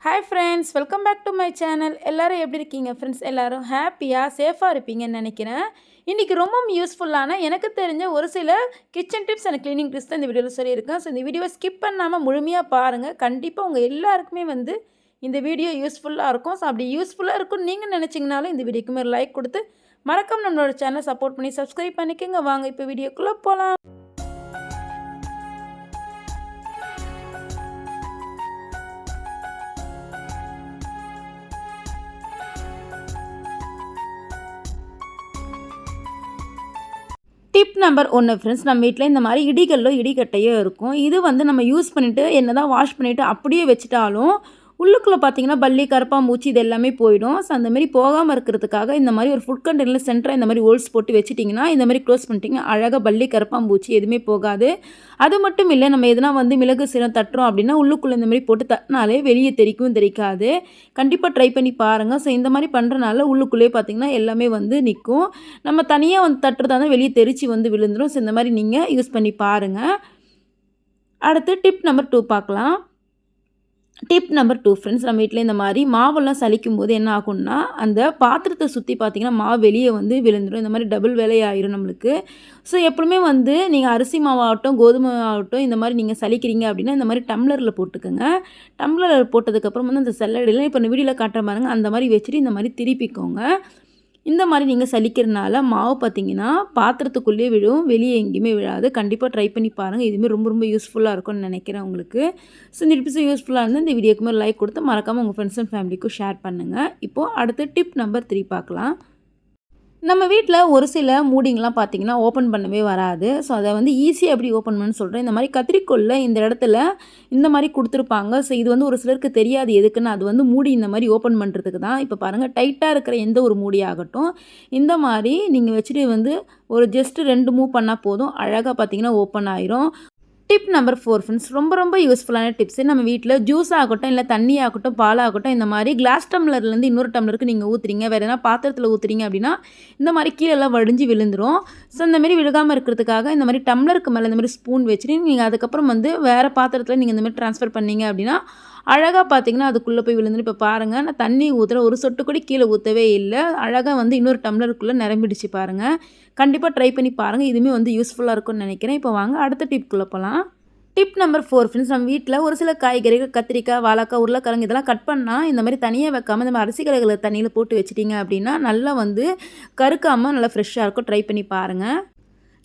Hi friends, welcome back to my channel. எல்லோரும் எப்படி இருக்கீங்க ஃப்ரெண்ட்ஸ்? எல்லோரும் ஹாப்பியாக சேஃபாக இருப்பீங்கன்னு நினைக்கிறேன். இன்றைக்கி ரொம்பவும் யூஸ்ஃபுல்லான எனக்கு தெரிஞ்ச ஒரு சில kitchen tips and cleaning tips தான் இந்த வீடியோவில் சொல்லியிருக்கேன். ஸோ இந்த வீடியோவை ஸ்கிப் பண்ணாமல் முழுமையாக பாருங்கள். கண்டிப்பாக உங்கள் எல்லாருக்குமே இந்த வீடியோ யூஸ்ஃபுல்லாக இருக்கும். ஸோ அப்படி யூஸ்ஃபுல்லாக இருக்கும்னு நீங்கள் நினச்சிங்கனாலும் இந்த வீடியோக்குமே ஒரு லைக் கொடுத்து மறக்காம நம்மளோட சேனலை சப்போர்ட் பண்ணி சப்ஸ்கிரைப் பண்ணிக்கோங்க. வாங்க இப்போ வீடியோக்குள்ளே போகலாம். டிப் நம்பர் 1 ஃப்ரெண்ட்ஸ், நம்ம வீட்டில் இந்த மாதிரி இடிகல்லோ இடிக்கட்டையோ இருக்கும். இது நம்ம யூஸ் பண்ணிவிட்டு என்ன தான் வாஷ் பண்ணிவிட்டு அப்படியே வச்சுட்டாலும் உள்ளுக்குள்ளே பார்த்தீங்கன்னா பல்லி, கரப்பாம்பூச்சி இது எல்லாமே போயிடும். ஸோ அந்தமாரி போகாமல் இருக்கிறதுக்காக இந்த மாதிரி ஒரு ஃபுட் கண்டெய்னரில் சென்டராக இந்த மாதிரி ஹோல்ஸ் போட்டு வச்சுட்டிங்கன்னா இந்த மாதிரி க்ளோஸ் பண்ணிட்டீங்க, அழகாக பல்லி, கரப்பாம்பூச்சி எதுவுமே போகாது. அது மட்டும் இல்லை, நம்ம எதுனா மிளகு சீரகம் தட்டுறோம் அப்படின்னா உள்ளுக்குள்ளே இந்த மாதிரி போட்டு தட்டினாலே வெளியே தெரிக்காது. கண்டிப்பாக ட்ரை பண்ணி பாருங்கள். ஸோ இந்த மாதிரி பண்ணுறனால உள்ளுக்குள்ளேயே பார்த்திங்கன்னா எல்லாமே நிற்கும். நம்ம தனியாக தட்டுறதா இருந்தால் வெளியே தெரிச்சு விழுந்துடும். ஸோ இந்த மாதிரி நீங்கள் யூஸ் பண்ணி பாருங்கள். அடுத்து டிப் நம்பர் 2 பார்க்கலாம். டிப் நம்பர் 2 ஃப்ரெண்ட்ஸ், நம்ம வீட்டில் இந்த மாதிரி மாவெல்லாம் சலிக்கும் போது என்ன ஆகும்னா அந்த பாத்திரத்தை சுற்றி பார்த்திங்கன்னா மாவு வெளியே விழுந்துடும். இந்த மாதிரி டபுள் வேலையாயிரும் நம்மளுக்கு. ஸோ எப்பவுமே நீங்கள் அரிசி மாவாகட்டும் கோதுமை ஆகட்டும் இந்த மாதிரி நீங்கள் சலிக்கிறீங்க அப்படின்னா இந்த மாதிரி டம்ளரில் போட்டுக்கோங்க. டம்ளரில் போட்டதுக்கப்புறம் அந்த செல்லடியில் இப்போ வீடியோவில் காட்டுற பாருங்க, அந்த மாதிரி வச்சுட்டு இந்த மாதிரி திருப்பிக்கோங்க. இந்த மாதிரி நீங்கள் சலிக்கிறனால மாவு பார்த்திங்கன்னா பாத்திரத்துக்குள்ளேயே விழும், வெளியே எங்கேயுமே விழாது. கண்டிப்பாக ட்ரை பண்ணி பாருங்கள். இதுவுமே ரொம்ப ரொம்ப யூஸ்ஃபுல்லாக இருக்கும்னு நினைக்கிறேன் உங்களுக்கு. ஸோ இந்த டிப்ஸ் யூஸ்ஃபுல்லாக இருந்தால் இந்த வீடியோக்குமே லைக் கொடுத்து மறக்காமல் உங்கள் ஃப்ரெண்ட்ஸ் அண்ட் ஃபேமிலிக்கும் ஷேர் பண்ணுங்கள். இப்போது அடுத்து டிப் நம்பர் 3 பார்க்கலாம். நம்ம வீட்டில் ஒரு சில மூடிங்கெலாம் பார்த்திங்கன்னா ஓப்பன் பண்ணவே வராது. ஸோ அதை ஈஸியாக எப்படி ஓப்பன் பண்ணு சொல்கிறேன். இந்த மாதிரி கத்திரிக்கோலில் இந்த இடத்துல இந்த மாதிரி கொடுத்துருப்பாங்க. ஸோ இது ஒரு சிலருக்கு தெரியாது எதுக்குன்னு. அது மூடி இந்த மாதிரி ஓப்பன் பண்ணுறதுக்கு தான். இப்போ பாருங்கள், டைட்டாக இருக்கிற எந்த ஒரு மூடி ஆகட்டும் இந்த மாதிரி நீங்கள் வச்சுட்டு ஒரு ஜஸ்ட்டு 2 மூவ் பண்ணால் போதும், அழகாக பார்த்திங்கன்னா ஓப்பன் ஆயிரும். டிப் நம்பர் 4 ஃப்ரெண்ட்ஸ், ரொம்ப ரொம்ப யூஸ்ஃபுல்லான டிப்ஸு. நம்ம வீட்டில் ஜூஸ் ஆகட்டும் இல்லை தண்ணி ஆகட்டும் பாலாகட்டும் இந்த மாதிரி கிளாஸ் டம்ளர்லேருந்து இன்னொரு டம்ளருக்கு நீங்கள் ஊற்றுறீங்க, வேறு எதனா பாத்திரத்தில் ஊற்றுறீங்க அப்படின்னா இந்த மாதிரி கீழெல்லாம் வடிஞ்சு விழுந்துடும். ஸோ இந்தமாரி விழுகாமல் இருக்கிறதுக்காக இந்த மாதிரி டம்ளருக்கு மேலே இந்த மாதிரி ஸ்பூன் வச்சுட்டு நீங்கள் அதுக்கப்புறம் வேறு பாத்திரத்தில் நீங்கள் இந்த மாதிரி ட்ரான்ஸ்ஃபர் பண்ணீங்க அப்படின்னா அழகாக பார்த்திங்கன்னா அதுக்குள்ளே போய் விழுந்துடும். இப்போ பாருங்கள், நான் தண்ணி ஊற்றுற ஒரு சொட்டு கூட கீழே ஊற்றவே இல்லை, அழகாக இன்னொரு டம்ளருக்குள்ளே நிரம்பிடுச்சு பாருங்கள். கண்டிப்பாக ட்ரை பண்ணி பாருங்கள். இதுவுமே யூஸ்ஃபுல்லாக இருக்கும்னு நினைக்கிறேன். இப்போ வாங்க அடுத்த டிப்குள்ளே போகலாம். டிப் நம்பர் 4 ஃப்ரெண்ட்ஸ், நம்ம வீட்டில் ஒரு சில காய்கறிகள் கத்திரிக்காய், வாழைக்காய், உருளைக்கிழங்கு இதெல்லாம் கட் பண்ணால் இந்த மாதிரி தனியாக வைக்காமல் இந்த மாதிரி அரிசி கலகளை தண்ணியில் போட்டு வச்சிட்டிங்க அப்படின்னா நல்லா கருக்காமல் நல்லா ஃப்ரெஷ்ஷாக இருக்கும். ட்ரை பண்ணி பாருங்கள்.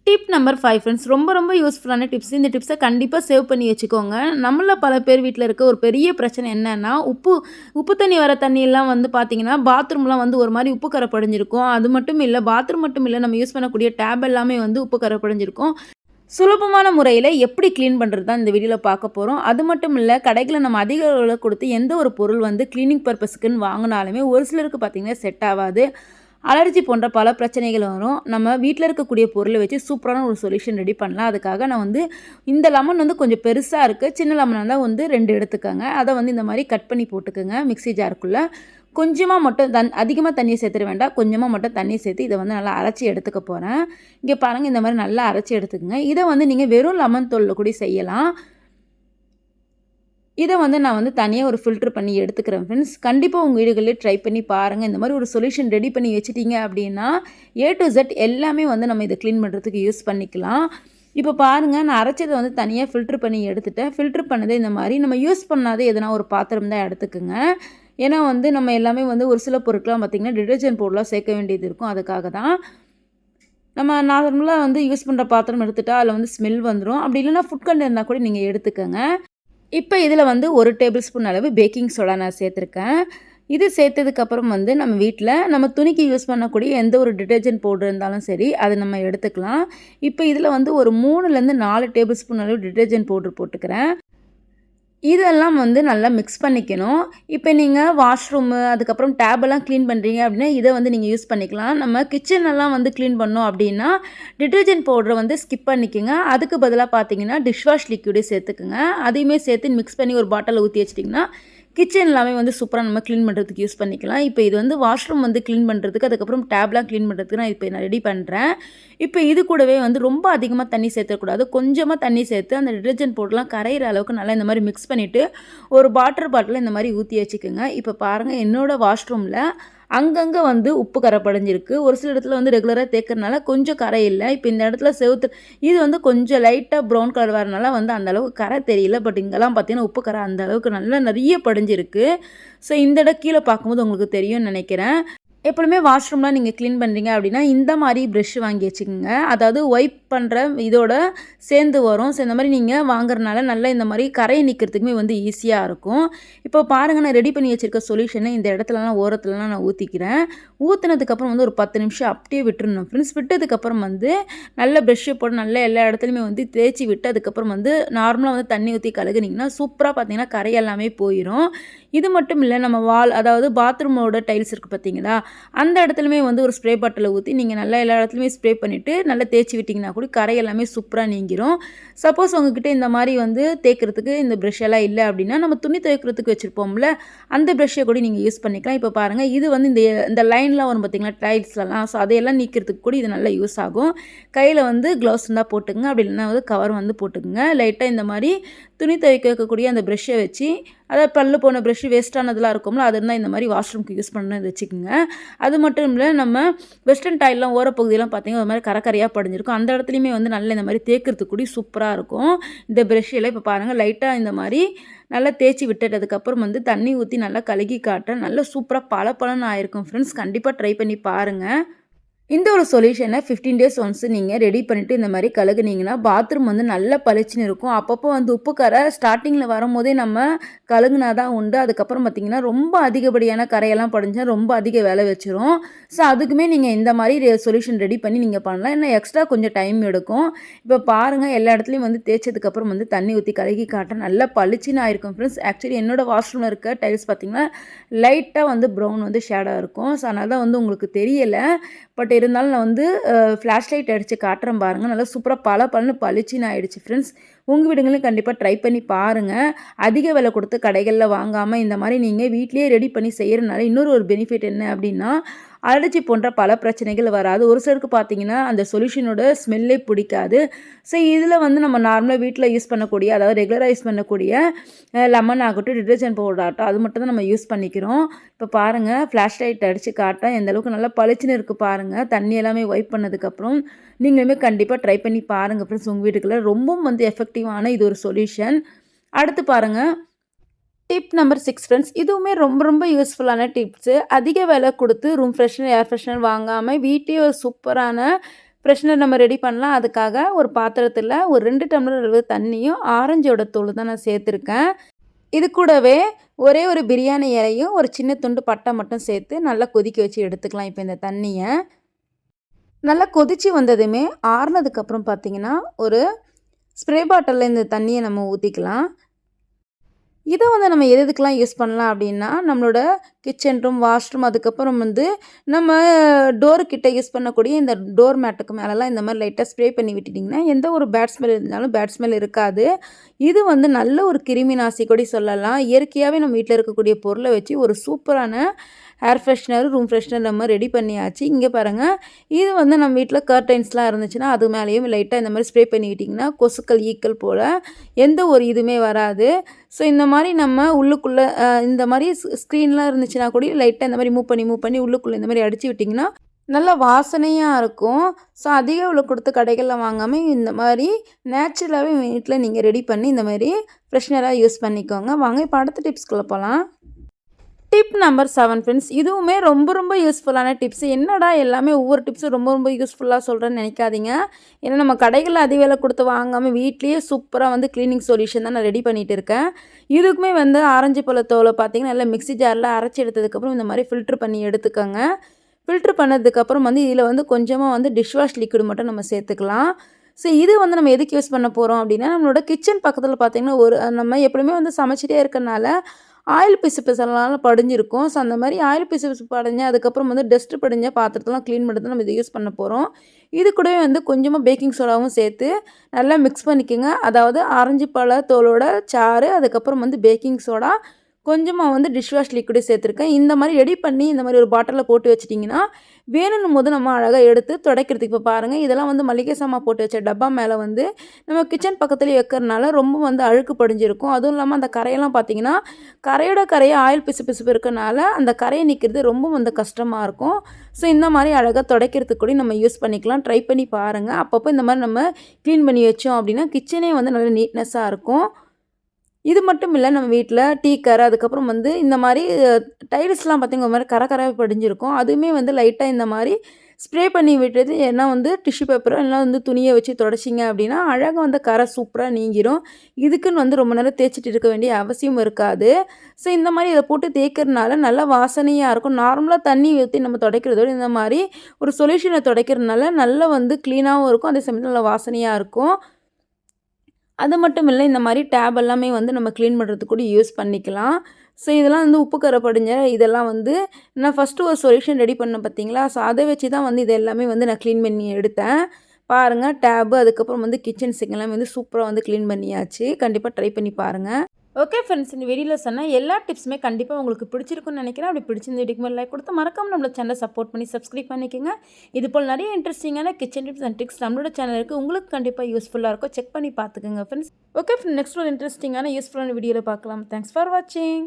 டிப் நம்பர் 5 ஃப்ரெண்ட்ஸ், ரொம்ப ரொம்ப யூஸ்ஃபுல்லான டிப்ஸ். இந்த டிப்ஸை கண்டிப்பாக சேவ் பண்ணி வச்சுக்கோங்க. நம்மள பல பேர் வீட்டில் இருக்க ஒரு பெரிய பிரச்சனை என்னென்னா உப்பு தண்ணி வர தண்ணியெல்லாம் பார்த்திங்கன்னா பாத்ரூம்லாம் ஒரு மாதிரி உப்பு கரை படிஞ்சிருக்கும். அது மட்டும் இல்லை, பாத்ரூம் மட்டும் இல்லை, நம்ம யூஸ் பண்ணக்கூடிய டேப் எல்லாமே உப்பு கரை படிஞ்சிருக்கும். சுலபமான முறையில் எப்படி க்ளீன் பண்ணுறது தான் இந்த வீடியோவில் பார்க்க போகிறோம். அது மட்டும் இல்லை, கடைகளில் நம்ம அதிக அளவில் கொடுத்து எந்த ஒரு பொருள் க்ளீனிங் பர்பஸ்க்குன்னு வாங்கினாலுமே ஒரு சிலருக்கு பார்த்திங்கன்னா செட் ஆகாது. அலர்ஜி போன்ற பல பிரச்சனைகள் வரும். நம்ம வீட்டில் இருக்கக்கூடிய பொருளை வச்சு சூப்பரான ஒரு சொல்யூஷன் ரெடி பண்ணலாம். அதுக்காக நான் இந்த லெமன் கொஞ்சம் பெருசாக இருக்குது, சின்ன லெமனாக இருந்தால் 2 எடுத்துக்கோங்க. அதை இந்த மாதிரி கட் பண்ணி போட்டுக்கோங்க மிக்ஸி ஜாருக்குள்ளே. கொஞ்சமாக மட்டும் அதிகமாக தண்ணியை சேர்த்துட வேண்டாம், கொஞ்சமாக மட்டும் தண்ணி சேர்த்து இதை நல்லா அரைச்சி எடுத்துக்க போகிறேன். இங்கே பாருங்கள், இந்த மாதிரி நல்லா அரைச்சி எடுத்துக்கோங்க. இதை நீங்கள் வெறும் லெமன் தோலில் கூட செய்யலாம். இதை நான் தனியாக ஒரு ஃபில்ட்ரு பண்ணி எடுத்துக்கிறேன் ஃப்ரெண்ட்ஸ். கண்டிப்பாக உங்கள் வீடுகளில் ட்ரை பண்ணி பாருங்கள். இந்த மாதிரி ஒரு சொல்யூஷன் ரெடி பண்ணி வச்சுட்டிங்க அப்படின்னா A to Z எல்லாமே நம்ம இதை க்ளீன் பண்ணுறதுக்கு யூஸ் பண்ணிக்கலாம். இப்போ பாருங்கள், நான் அரைச்சதை தனியாக ஃபில்ட்ரு பண்ணி எடுத்துட்டேன். ஃபில்ட்ரு பண்ணதை இந்த மாதிரி நம்ம யூஸ் பண்ணாதே எதனா ஒரு பாத்திரம் தான் எடுத்துக்குங்க. ஏன்னா நம்ம எல்லாமே ஒரு சில பொருட்கள்லாம் பார்த்திங்கன்னா டிடர்ஜென்ட் பவுடர்லாம் சேர்க்க வேண்டியது இருக்கும். அதுக்காக தான் நம்ம நார்மலாக யூஸ் பண்ணுற பாத்திரம் எடுத்துகிட்டா அதில் ஸ்மெல் வந்துடும். அப்படி இல்லைனா ஃபுட் கண்டெய்னர் கூட நீங்கள் எடுத்துக்கோங்க. இப்போ இதில் 1 டேபிள் ஸ்பூன் அளவு பேக்கிங் சோடா நான் சேர்த்துருக்கேன். இது சேர்த்ததுக்கப்புறம் நம்ம வீட்டில் நம்ம துணிக்கு யூஸ் பண்ணக்கூடிய எந்த ஒரு டிடர்ஜென்ட் பவுடர் இருந்தாலும் சரி அதை நம்ம எடுத்துக்கலாம். இப்போ இதில் ஒரு 3லேருந்து 4 டேபிள் ஸ்பூன் அளவு டிடர்ஜென்ட் பவுடர் போட்டுக்கிறேன். இதெல்லாம் நல்லா மிக்ஸ் பண்ணிக்கணும். இப்போ நீங்கள் வாஷ்ரூமு அதுக்கப்புறம் டேபெல்லாம் க்ளீன் பண்ணுறீங்க அப்படின்னா இதை நீங்கள் யூஸ் பண்ணிக்கலாம். நம்ம கிச்சனெல்லாம் க்ளீன் பண்ணோம் அப்படின்னா டிடர்ஜென்ட் பவுடரை ஸ்கிப் பண்ணிக்கோங்க. அதுக்கு பதிலாக பார்த்தீங்கன்னா டிஷ்வாஷ் லிக்விடே சேர்த்துக்குங்க. அதையுமே சேர்த்து மிக்ஸ் பண்ணி ஒரு பாட்டிலில் ஊற்றி வச்சிட்டிங்கன்னா கிச்சன் எல்லாமே வந்து சூப்பராக நம்ம க்ளீன் பண்ணுறதுக்கு யூஸ் பண்ணிக்கலாம். இப்போ இது வந்து வாஷ்ரூம் வந்து க்ளீன் பண்ணுறதுக்கு, அதுக்கப்புறம் டேப்லாம் க்ளீன் பண்ணுறதுக்கு நான் ரெடி பண்ணுறேன். இப்போ இது கூடவே வந்து ரொம்ப அதிகமாக தண்ணி சேர்த்தக்கூடாது. கொஞ்சமாக தண்ணி சேர்த்து அந்த டிடர்ஜென்ட் பவுடர்லாம் கரையிற அளவுக்கு நல்லா இந்த மாதிரி மிக்ஸ் பண்ணிவிட்டு ஒரு வாட்டர் பாட்டிலில் இந்த மாதிரி ஊற்றி வச்சுக்கோங்க. இப்போ பாருங்கள் என்னோடய வாஷ்ரூமில் அங்கங்கே வந்து உப்பு கரை படிஞ்சிருக்கு. ஒரு சில இடத்துல வந்து ரெகுலராக தேய்க்கிறனால கொஞ்சம் கரை இல்லை. இப்போ இந்த இடத்துல செவுத்து இது வந்து கொஞ்சம் லைட்டாக ப்ரௌன் கலர் வரனால வந்து அந்த அளவுக்கு கரை தெரியல. பட் இங்கெல்லாம் பார்த்தீங்கன்னா உப்பு கரை அந்த அளவுக்கு நல்லா நிறைய படிஞ்சிருக்கு. ஸோ இந்த இடம் கீழே பார்க்கும்போது உங்களுக்கு தெரியும்னு நினைக்கிறேன். எப்பொழுதுமே வாஷ்ரூம்லாம் நீங்கள் க்ளீன் பண்ணுறீங்க அப்படின்னா இந்த மாதிரி ப்ரெஷ் வாங்கி வச்சுக்கோங்க. அதாவது ஒயிப் பண்ணுற இதோட சேர்ந்து வரும். ஸோ இந்த மாதிரி நீங்கள் வாங்குறதுனால நல்லா இந்த மாதிரி கரையை நிற்கிறதுக்குமே வந்து ஈஸியாக இருக்கும். இப்போ பாருங்கள் நான் ரெடி பண்ணி வச்சுருக்க சொல்யூஷனை இந்த இடத்துலலாம் ஓரத்துலலாம் நான் ஊற்றிக்கிறேன். ஊற்றினதுக்கப்புறம் வந்து ஒரு 10 நிமிஷம் அப்படியே விட்டுருணும் ஃப்ரெண்ட்ஸ். விட்டதுக்கப்புறம் வந்து நல்ல ப்ரெஷ்ஷை போட்டு நல்லா எல்லா இடத்துலையுமே வந்து தேய்ச்சி விட்டு அதுக்கப்புறம் வந்து நார்மலாக வந்து தண்ணி ஊற்றி கழுகுனிங்கன்னா சூப்பராக பார்த்தீங்கன்னா கரை எல்லாமே போயிடும். இது மட்டும் இல்லை, நம்ம அதாவது பாத்ரூமோட டைல்ஸ் இருக்குது பார்த்தீங்களா, அந்த இடத்துலையுமே வந்து ஒரு ஸ்ப்ரே பாட்டிலில் ஊற்றி நீங்கள் நல்லா எல்லா இடத்துலையுமே ஸ்ப்ரே பண்ணிவிட்டு நல்லா தேய்ச்சி விட்டிங்கன்னா கூட கரை எல்லாமே சூப்பராக நீங்கிரும். சப்போஸ் உங்ககிட்ட இந்த மாதிரி வந்து தேய்க்கிறதுக்கு இந்த ப்ரெஷ் எல்லாம் இல்லை அப்படின்னா நம்ம துணி துவைக்கிறதுக்கு வச்சுருப்போம்ல அந்த ப்ரெஷ்ஷை கூட நீங்கள் யூஸ் பண்ணிக்கலாம். இப்போ பாருங்கள் இது வந்து இந்த லைன்லாம் வரும் பார்த்தீங்களா டைல்ஸ்லாம், ஸோ அதையெல்லாம் நீக்கிறதுக்கு கூட இது நல்லா யூஸ் ஆகும். கையில் வந்து க்ளவுஸ் இருந்தால் போட்டுக்குங்க, அப்படி இல்லைன்னா வந்து கவர் வந்து போட்டுக்குங்க. லைட்டாக இந்த மாதிரி துணி துவைக்க வைக்கக்கூடிய அந்த ப்ரெஷ்ஷை வச்சு, அதாவது பல்லு போன ப்ரெஷ்ஷு வேஸ்ட்டானதெல்லாம் இருக்கும்ல, அது இருந்தால் இந்த மாதிரி வாஷ்ரூம்க்கு யூஸ் பண்ணணும்னு வச்சுக்கோங்க. அது மட்டும் இல்லை, நம்ம வெஸ்டர்ன் டைல்லாம் ஓரப்பகுதியெல்லாம் பார்த்தீங்கன்னா ஒரு மாதிரி கரையாக படிஞ்சிருக்கும். அந்த இடத்துலையுமே வந்து நல்லா இந்த மாதிரி தேய்க்கிறதுக்கு கூட சூப்பராக இருக்கும் இந்த ப்ரெஷ்ஷில். இப்போ பாருங்கள் லைட்டாக இந்த மாதிரி நல்லா தேய்ச்சி விட்டுட்டதுக்கப்புறம் வந்து தண்ணி ஊற்றி நல்லா கழுகி காட்டுறேன். நல்லா சூப்பராக பளபளன்னு ஆயிருக்கும் ஃப்ரெண்ட்ஸ். கண்டிப்பாக ட்ரை பண்ணி பாருங்கள். இந்த ஒரு சொல்யூஷனை 15 டேஸ் ஒன்ஸ் நீங்கள் ரெடி பண்ணிவிட்டு இந்த மாதிரி கழுகுனீங்கன்னா பாத்ரூம் வந்து நல்லா பளிச்சுன்னு இருக்கும். அப்பப்போ வந்து உப்பு கரை ஸ்டார்டிங்கில் வரும்போதே நம்ம கழுகுனா தான் உண்டு. அதுக்கப்புறம் பார்த்திங்கன்னா ரொம்ப அதிகப்படியான கரையெல்லாம் படிஞ்சால் ரொம்ப அதிக வேலை வச்சிரும். ஸோ அதுக்குமே நீங்கள் இந்த மாதிரி சொல்யூஷன் ரெடி பண்ணி நீங்கள் பண்ணலாம். இன்னும் எக்ஸ்ட்ரா கொஞ்சம் டைம் எடுக்கும். இப்போ பாருங்கள் எல்லா இடத்துலையும் வந்து தேய்ச்சதுக்கப்புறம் வந்து தண்ணி ஊற்றி கழுகி காட்ட நல்லா பளிச்சுன்னு ஆயிருக்கும் ஃப்ரெண்ட்ஸ். ஆக்சுவலி என்னோடய வாஷ்ரூமில் இருக்க டைல்ஸ் பார்த்திங்கன்னா லைட்டாக வந்து ப்ரௌன் வந்து ஷேடாக இருக்கும். ஸோ அதனால தான் வந்து உங்களுக்கு தெரியலை. பட் இருந்தாலும் நான் வந்து ஃப்ளாஷ் லைட் அடித்து காட்டுறேன் பாருங்கள். நல்லா சூப்பராக பளிச்சுன்னு ஆகிடுச்சு ஃப்ரெண்ட்ஸ். உங்கள் வீடுங்களையும் கண்டிப்பாக ட்ரை பண்ணி பாருங்கள். அதிக விலை கொடுத்து கடைகளில் வாங்காமல் இந்த மாதிரி நீங்கள் வீட்டிலேயே ரெடி பண்ணி செய்கிறனால இன்னொரு ஒரு பெனிஃபிட் என்ன அப்படின்னா அலர்ஜி போன்ற பல பிரச்சனைகள் வராது. ஒரு சிலருக்கு பார்த்தீங்கன்னா அந்த சொல்யூஷனோட ஸ்மெல்லே பிடிக்காது. ஸோ இதில் வந்து நம்ம நார்மலாக வீட்டில் யூஸ் பண்ணக்கூடிய, அதாவது ரெகுலராக யூஸ் பண்ணக்கூடிய லெமன் ஆகட்டும், டிடர்ஜென்ட் பவுடர் ஆகட்டும், அது மட்டும் தான் நம்ம யூஸ் பண்ணிக்கிறோம். இப்போ பாருங்கள் ஃப்ளாஷ் லைட் அடித்து காட்டேன் எந்த அளவுக்கு நல்லா பளிச்சுன்னு இருக்குது பாருங்கள். தண்ணி எல்லாமே வைப் பண்ணதுக்கப்புறம் நீங்களுமே கண்டிப்பாக ட்ரை பண்ணி பாருங்கள் ஃப்ரெண்ட்ஸ். உங்கள் வீட்டுக்குள்ளே ரொம்பவும் வந்து எஃபெக்டிவான இது ஒரு சொல்யூஷன். அடுத்து பாருங்கள் டிப் நம்பர் 6 ஃப்ரெண்ட்ஸ். இதுவுமே ரொம்ப யூஸ்ஃபுல்லான டிப்ஸு. அதிக விலை கொடுத்து ரூம் ஃப்ரெஷ்னர், ஏர் ஃப்ரெஷ்னர் வாங்காமல் வீட்லேயே ஒரு சூப்பரான ஃப்ரெஷ்னர் நம்ம ரெடி பண்ணலாம். அதுக்காக ஒரு பாத்திரத்தில் ஒரு 2 டம்ளர் அளவு தண்ணியும் ஆரஞ்சோட தோல் தான் நான் சேர்த்துருக்கேன். இது கூடவே ஒரே ஒரு பிரியாணி இலையும் ஒரு சின்ன துண்டு பட்டை மட்டும் சேர்த்து நல்லா கொதிக்க வச்சு எடுத்துக்கலாம். இப்போ இந்த தண்ணியை நல்லா கொதித்து வந்ததுமே ஆறுனதுக்கப்புறம் பார்த்திங்கன்னா ஒரு ஸ்ப்ரே பாட்டிலில் இந்த தண்ணியை நம்ம ஊற்றிக்கலாம். இதை வந்து நம்ம எதுக்கெலாம் யூஸ் பண்ணலாம் அப்படின்னா நம்மளோட கிச்சன் ரூம், வாஷ்ரூம், அதுக்கப்புறம் வந்து நம்ம டோருக்கிட்ட யூஸ் பண்ணக்கூடிய இந்த டோர் மேட்டுக்கு மேலெலாம் இந்த மாதிரி லைட்டாக ஸ்ப்ரே பண்ணி விட்டுட்டிங்கன்னா எந்த ஒரு பேட் ஸ்மெல் இருந்தாலும் பேட் ஸ்மெல் இருக்காது. இது வந்து நல்ல ஒரு கிருமி நாசி கூட சொல்லலாம். இயற்கையாகவே நம்ம வீட்டில் இருக்கக்கூடிய பொருளை வச்சு ஒரு சூப்பரான ஏர் ஃப்ரெஷ்னர், ரூம் ஃப்ரெஷ்னர் நம்ம ரெடி பண்ணியாச்சு. இங்கே பாருங்கள், இது வந்து நம்ம வீட்டில் கர்டைன்ஸ்லாம் இருந்துச்சுன்னா அது மேலேயும் லைட்டாக இந்த மாதிரி ஸ்ப்ரே பண்ணி விட்டிங்கன்னா கொசுக்கள், ஈக்கள் போல் எந்த ஒரு இதுவுமே வராது. ஸோ இந்த மாதிரி நம்ம உள்ளுக்குள்ளே இந்த மாதிரி ஸ்க்ரீன்லாம் இருந்துச்சுன்னா கூட லைட்டாக இந்த மாதிரி மூவ் பண்ணி உள்ளுக்குள்ளே இந்த மாதிரி அடித்து விட்டிங்கன்னா நல்ல வாசனையாக இருக்கும். ஸோ அதிக விலை கொடுத்து கடைகளில் வாங்காமல் இந்த மாதிரி நேச்சுரலாகவே வீட்டில் நீங்கள் ரெடி பண்ணி இந்த மாதிரி ஃப்ரெஷ்னராக யூஸ் பண்ணிக்கோங்க. வாங்க இப்போ அடுத்த டிப்ஸ்குள்ளே போகலாம். Tip number 7 friends. இதுவுமே ரொம்ப யூஸ்ஃபுல்லான டிப்ஸு. என்னடா எல்லாமே ஒவ்வொரு டிப்ஸும் ரொம்ப யூஸ்ஃபுல்லாக சொல்கிறேன்னு நினைக்காதீங்க. ஏன்னா நம்ம கடைகளில் அதிக விலை கொடுத்து வாங்காமல் வீட்லேயே சூப்பராக வந்து க்ளீனிங் சொல்யூஷன் தான் நான் ரெடி பண்ணிகிட்டு இருக்கேன். இதுக்குமே வந்து ஆரஞ்சு பழத்தோலை பார்த்திங்கன்னா நல்லா மிக்ஸி ஜாரில் அரைச்சி எடுத்ததுக்கப்புறம் இந்த மாதிரி ஃபில்ட்ரு பண்ணி எடுத்துக்கோங்க. ஃபில்ட்ரு பண்ணதுக்கப்புறம் வந்து இதில் வந்து கொஞ்சமாக வந்து டிஷ்வாஷ் லிக்விட் மட்டும் நம்ம சேர்த்துக்கலாம். ஸோ இது வந்து நம்ம எதுக்கு யூஸ் பண்ண போகிறோம் அப்படின்னா நம்மளோட கிச்சன் பக்கத்தில் பார்த்திங்கன்னா நம்ம எப்பவுமே வந்து சமைச்சிட்டே இருக்கனால ஆயில் பிசுபிசுலாம் படிஞ்சிருக்கும். ஸோ அந்த மாதிரி ஆயில் பிசுபிசு படிஞ்ச அதுக்கப்புறம் வந்து டஸ்ட்டு படிஞ்ச பாத்திரத்தெல்லாம் க்ளீன் பண்ணுறது நம்ம இதை யூஸ் பண்ண போகிறோம். இது கூடவே வந்து கொஞ்சமாக பேக்கிங் சோடாவும் சேர்த்து நல்லா மிக்ஸ் பண்ணிக்கோங்க. அதாவது ஆரஞ்சு பழ தோலோட சாறு, அதுக்கப்புறம் வந்து பேக்கிங் சோடா, கொஞ்சமாக வந்து டிஷ் வாஷ் லிக்விடு சேர்த்துருக்கேன். இந்த மாதிரி ரெடி பண்ணி இந்த மாதிரி ஒரு பாட்டிலில் போட்டு வச்சிட்டிங்கன்னா வேணும்னும் போது நம்ம அழகாக எடுத்து துடைக்கிறதுக்கு. இப்போ பாருங்கள், இதெல்லாம் வந்து மளிகை சாமான் போட்டு வச்ச டப்பா மேலே வந்து நம்ம கிச்சன் பக்கத்துலேயே வைக்கிறனால ரொம்ப வந்து அழுக்கு படிஞ்சிருக்கும். அதுவும் இல்லாமல் அந்த கரையெல்லாம் பார்த்திங்கன்னா கரையோட கரையை ஆயில் பிசு பிசுப்பு இருக்கனால அந்த கரையை நிற்கிறது ரொம்ப வந்து கஷ்டமாக இருக்கும். ஸோ இந்த மாதிரி அழகாக துடைக்கிறதுக்கு கூட நம்ம யூஸ் பண்ணிக்கலாம். ட்ரை பண்ணி பாருங்கள். அப்பப்போ இந்த மாதிரி நம்ம க்ளீன் பண்ணி வச்சோம் அப்படின்னா கிச்சனே வந்து நல்ல நீட்னஸாக இருக்கும். இது மட்டும் இல்லை, நம்ம வீட்டில் டீ கரை, அதுக்கப்புறம் வந்து இந்த மாதிரி டைல்ஸ்லாம் பார்த்திங்க ஒரு மாதிரி கரை படிஞ்சிருக்கும். அதுவுமே வந்து லைட்டாக இந்த மாதிரி ஸ்ப்ரே பண்ணி விட்டுட்டு ஏன்னா வந்து டிஷ்யூ பேப்பரோ இல்லைனா வந்து துணியை வச்சு தொடச்சிங்க அப்படின்னா அழகாக வந்து கரை சூப்பராக நீங்கிரும். இதுக்குன்னு வந்து ரொம்ப நேரம் தேய்ச்சிட்டு இருக்க வேண்டிய அவசியம் இருக்காது. ஸோ இந்த மாதிரி இதை போட்டு தேய்க்கிறதுனால நல்ல வாசனையாக இருக்கும். நார்மலாக தண்ணி ஊற்றி நம்ம துடைக்கிறதோட இந்த மாதிரி ஒரு சொல்யூஷனை துடைக்கிறதுனால நல்லா வந்து க்ளீனாகவும் இருக்கும், அதே சமயத்தில் நல்ல வாசனையாக இருக்கும். அது மட்டும் இல்லை, இந்த மாதிரி டேப் எல்லாமே வந்து நம்ம க்ளீன் பண்ணுறதுக்கு கூட யூஸ் பண்ணிக்கலாம். ஸோ இதெல்லாம் வந்து உப்பு கரை படிஞ்ச இதெல்லாம் வந்து நான் ஃபஸ்ட்டு ஒரு சொல்யூஷன் ரெடி பண்ணேன் பார்த்தீங்களா? ஸோ அதை வச்சு தான் வந்து இது எல்லாமே வந்து நான் க்ளீன் பண்ணி எடுத்தேன். பாருங்கள், டேபு அதுக்கப்புறம் வந்து கிச்சன் சிங்க் எல்லாமே வந்து சூப்பராக வந்து க்ளீன் பண்ணியாச்சு. கண்டிப்பாக ட்ரை பண்ணி பாருங்கள். ஓகே ஃப்ரெண்ட்ஸ், இந்த வீடியோவில் சொன்ன எல்லா டிப்ஸுமே கண்டிப்பாக உங்களுக்கு பிடிச்சிருக்குன்னு நினைக்கிறேன். அப்படி பிடிச்சிருந்த வீடியோக்கு மேலே லைக் கொடுத்து மறக்காம நம்மளோட சேனலை சப்போர்ட் பண்ணி சப்ஸ்கிரைப் பண்ணிக்கோங்க. இது போல் நிறைய இன்ட்ரெஸ்டிங்கான கிச்சன் டிப்ஸ் அண்ட் ட்ரிக்ஸ் நம்மளோட சேனல் இருக்குது. உங்களுக்கு கண்டிப்பாக யூஸ்ஃபுல்லாக இருக்கும். செக் பண்ணி பார்த்துக்கோங்க ஃப்ரெண்ட்ஸ். ஓகே ஃப்ரெண்ட்ஸ், நெக்ஸ்ட் ஒரு இன்ட்ரெஸ்டிங்கான யூஸ்ஃபுல்லான வீடியோவில் பார்க்கலாம். தேங்க்ஸ் ஃபார் வாட்சிங்.